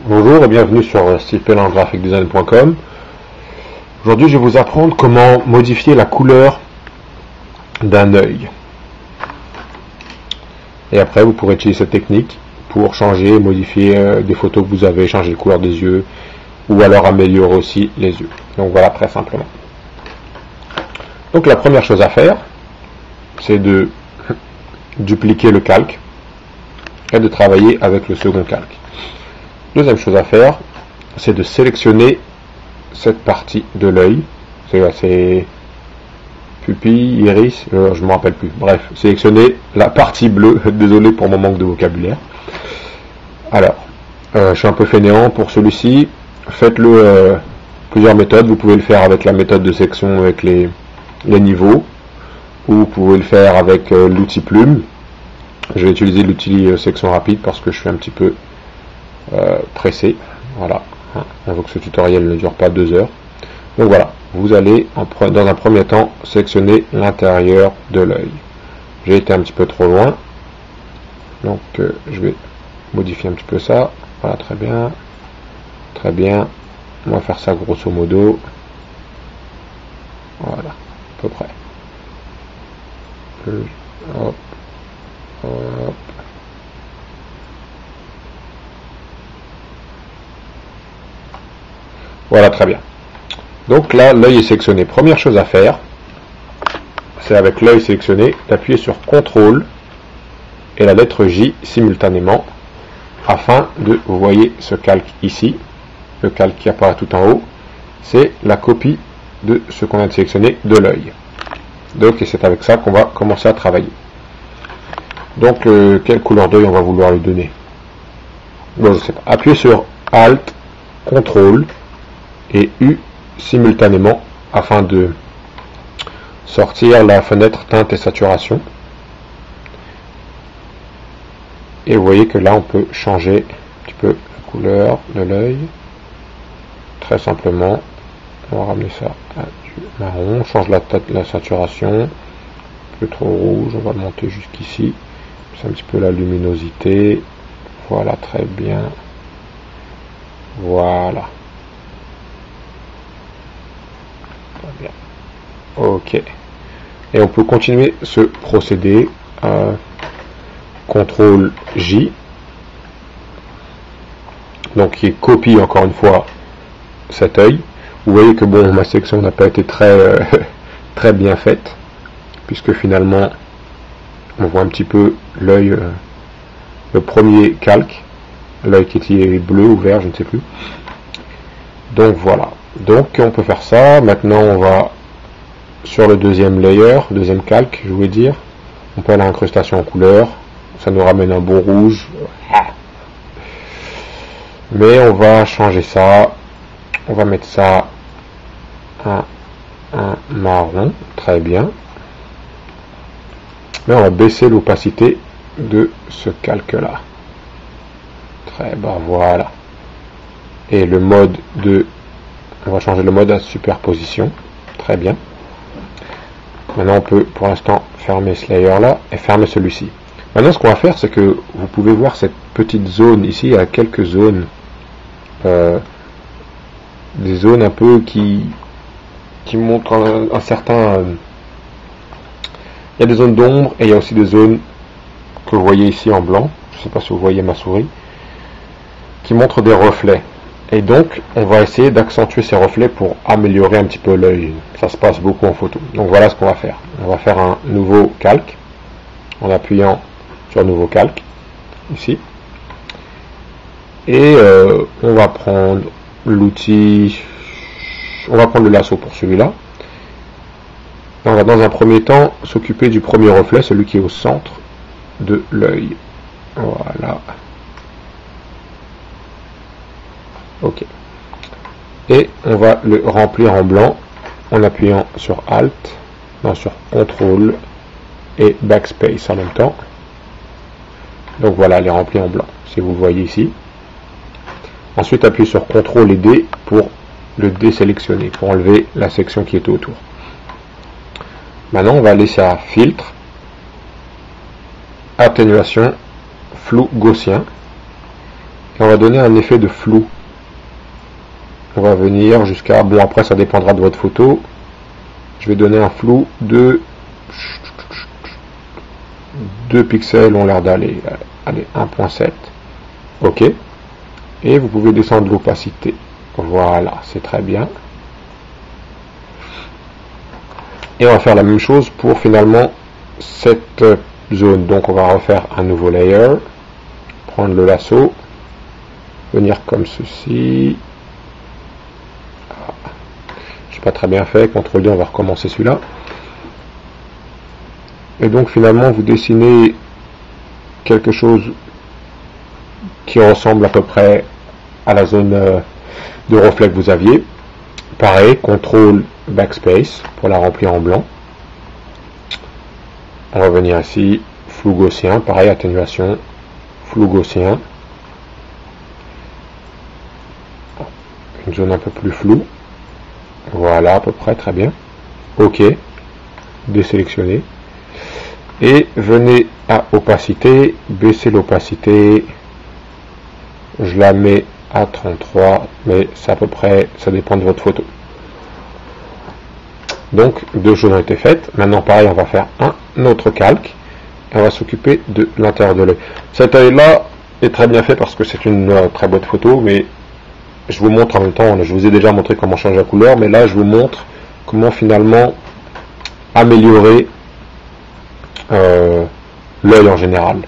Bonjour et bienvenue sur stylegraphicdesign.com. Aujourd'hui, je vais vous apprendre comment modifier la couleur d'un œil. Et après, vous pourrez utiliser cette technique pour changer et modifier des photos que vous avez, changer la couleur des yeux, ou alors améliorer aussi les yeux. Donc voilà, très simplement. Donc la première chose à faire, c'est de dupliquer le calque et de travailler avec le second calque. Deuxième chose à faire, c'est de sélectionner cette partie de l'œil. C'est pupille, iris, je ne me rappelle plus. Bref, sélectionner la partie bleue. Désolé pour mon manque de vocabulaire. Alors, je suis un peu fainéant pour celui-ci. Faites-le plusieurs méthodes. Vous pouvez le faire avec la méthode de section avec les niveaux, ou vous pouvez le faire avec l'outil plume. Je vais utiliser l'outil section rapide parce que je suis un petit peu pressé. Voilà, on veut que ce tutoriel ne dure pas 2 heures. Donc voilà, vous allez dans un premier temps sélectionner l'intérieur de l'œil. J'ai été un petit peu trop loin, donc je vais modifier un petit peu ça. Voilà, très bien, très bien. On va faire ça grosso modo. Voilà, à peu près. Hop, hop. Voilà, très bien. Donc là, l'œil est sélectionné. Première chose à faire, c'est avec l'œil sélectionné, d'appuyer sur CTRL et la lettre J simultanément, afin de, vous voyez ce calque ici, le calque qui apparaît tout en haut, c'est la copie de ce qu'on vient de sélectionner de l'œil. Donc, et c'est avec ça qu'on va commencer à travailler. Donc, quelle couleur d'œil on va vouloir lui donner? Bon, je sais pas. Appuyez sur Alt, CTRL et U simultanément afin de sortir la fenêtre teinte et saturation. Et vous voyez que là on peut changer un petit peu la couleur de l'œil. Très simplement, on va ramener ça à du marron, on change la saturation, plus trop rouge, on va monter jusqu'ici, c'est un petit peu la luminosité. Voilà, très bien. Voilà. Bien. Ok. Et on peut continuer ce procédé. CTRL J. Donc qui copie encore une fois cet œil. Vous voyez que bon, ma sélection n'a pas été très très bien faite, puisque finalement on voit un petit peu l'œil, le premier calque, l'œil qui était bleu ou vert, je ne sais plus. Donc voilà. Donc on peut faire ça. Maintenant on va sur le deuxième layer, deuxième calque, je voulais dire. On peut aller à l'incrustation en couleur. Ça nous ramène un beau rouge. Mais on va changer ça. On va mettre ça un marron. Très bien. Mais on va baisser l'opacité de ce calque là. Très bien, voilà. Et le mode de... On va changer le mode à superposition. Très bien. Maintenant, on peut pour l'instant fermer ce layer là et fermer celui-ci. Maintenant, ce qu'on va faire, c'est que vous pouvez voir cette petite zone ici. Il y a quelques zones. Des zones un peu qui montrent un certain... il y a des zones d'ombre et il y a aussi des zones que vous voyez ici en blanc. Je ne sais pas si vous voyez ma souris. Qui montrent des reflets. Et donc, on va essayer d'accentuer ces reflets pour améliorer un petit peu l'œil. Ça se passe beaucoup en photo. Donc voilà ce qu'on va faire. On va faire un nouveau calque en appuyant sur nouveau calque ici. Et on va prendre l'outil, on va prendre le lasso pour celui-là. On va dans un premier temps s'occuper du premier reflet, celui qui est au centre de l'œil. Voilà. Ok. Et on va le remplir en blanc en appuyant sur Alt, non, sur CTRL et Backspace en même temps. Donc voilà, elle est remplie en blanc, si vous le voyez ici. Ensuite, appuyez sur CTRL et D pour le désélectionner, pour enlever la section qui est autour. Maintenant, on va laisser à Filtre, Atténuation, Flou gaussien. Et on va donner un effet de flou. On va venir jusqu'à... Bon, après, ça dépendra de votre photo. Je vais donner un flou de 2 pixels, ont l'air d'aller. Allez, 1.7. OK. Et vous pouvez descendre l'opacité. Voilà, c'est très bien. Et on va faire la même chose pour finalement cette zone. Donc on va refaire un nouveau layer. Prendre le lasso. Venir comme ceci. Je n'ai pas très bien fait. CTRL D, on va recommencer celui-là. Et donc finalement vous dessinez quelque chose qui ressemble à peu près à la zone de reflet que vous aviez. Pareil, CTRL Backspace pour la remplir en blanc. On va venir ici, flou gaussien, pareil, atténuation, flou gaussien. Une zone un peu plus floue. Voilà, à peu près, très bien. OK, désélectionner. Et venez à opacité, baissez l'opacité. Je la mets à 33, mais c'est à peu près, ça dépend de votre photo. Donc, 2 choses ont été faites. Maintenant, pareil, on va faire un autre calque. Et on va s'occuper de l'intérieur de l'œil. Cet œil-là est très bien fait parce que c'est une très bonne photo, mais je vous montre en même temps, je vous ai déjà montré comment changer la couleur, mais là, je vous montre comment finalement améliorer l'œil en général.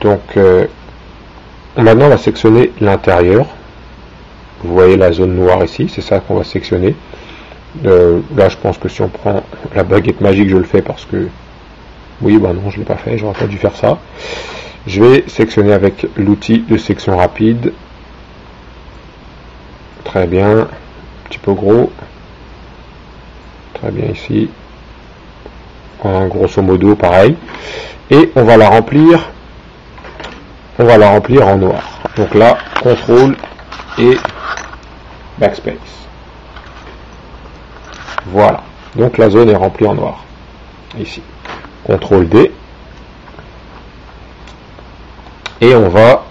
Donc, maintenant, on va sectionner l'intérieur. Vous voyez la zone noire ici, c'est ça qu'on va sectionner. Là, je pense que si on prend la baguette magique, je le fais parce que... Oui, bah non, je ne l'ai pas fait, j'aurais pas dû faire ça. Je vais sectionner avec l'outil de section rapide. Très bien. Un petit peu gros. Très bien ici. Grosso modo, pareil. Et on va la remplir. On va la remplir en noir. Donc là, CTRL et Backspace. Voilà. Donc la zone est remplie en noir. Ici. CTRL D. Et on va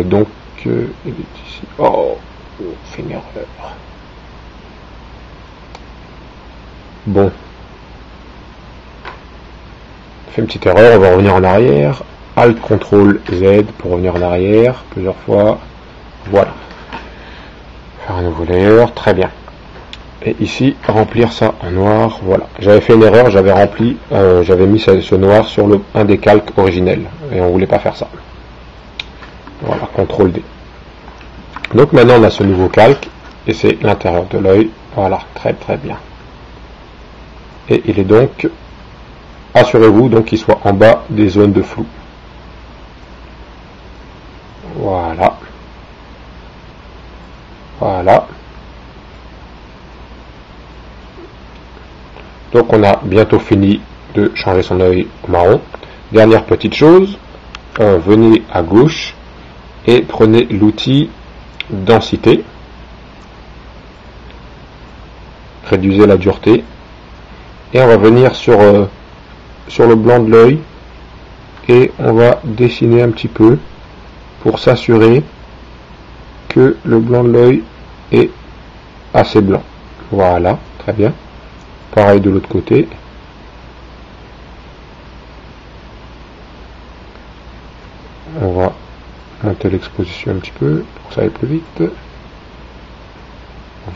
donc ici. Oh, fait une erreur. Bon. Fait une petite erreur, on va revenir en arrière. Alt CTRL Z pour revenir en arrière plusieurs fois. Voilà. Faire un nouveau layer, très bien. Et ici, remplir ça en noir, voilà. J'avais fait une erreur, j'avais rempli, j'avais mis ce noir sur un des calques originels. Et on voulait pas faire ça. Voilà, CTRL D. Donc maintenant on a ce nouveau calque, et c'est l'intérieur de l'œil. Voilà, très très bien. Et il est donc, assurez-vous donc qu'il soit en bas des zones de flou. Voilà. Voilà. Donc on a bientôt fini de changer son œil au marron. Dernière petite chose, venez à gauche et prenez l'outil densité. Réduisez la dureté. Et on va venir sur le blanc de l'œil et on va dessiner un petit peu pour s'assurer que le blanc de l'œil est assez blanc. Voilà, très bien. Pareil de l'autre côté. On va monter l'exposition un petit peu pour que ça aille plus vite.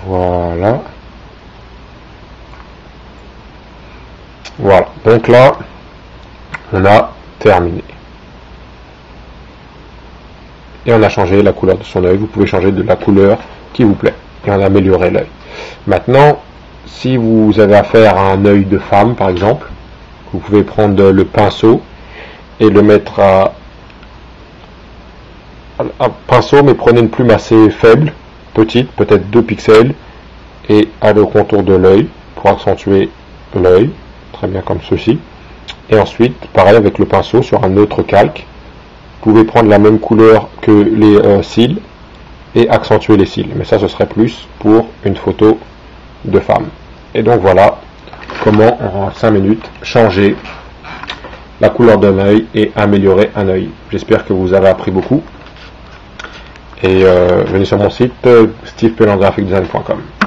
Voilà. Voilà. Donc là, on a terminé. Et on a changé la couleur de son œil. Vous pouvez changer de la couleur qui vous plaît. Et on a amélioré l'œil. Maintenant, si vous avez affaire à un œil de femme, par exemple, vous pouvez prendre le pinceau et le mettre à pinceau, mais prenez une plume assez faible, petite, peut-être 2 pixels, et allez au contour de l'œil pour accentuer l'œil, très bien comme ceci. Et ensuite, pareil avec le pinceau sur un autre calque, vous pouvez prendre la même couleur que les cils et accentuer les cils. Mais ça, ce serait plus pour une photo de femme. Et donc voilà comment en 5 minutes changer la couleur d'un œil et améliorer un œil. J'espère que vous avez appris beaucoup. et venez sur mon site stevepelandgraphicdesign.com.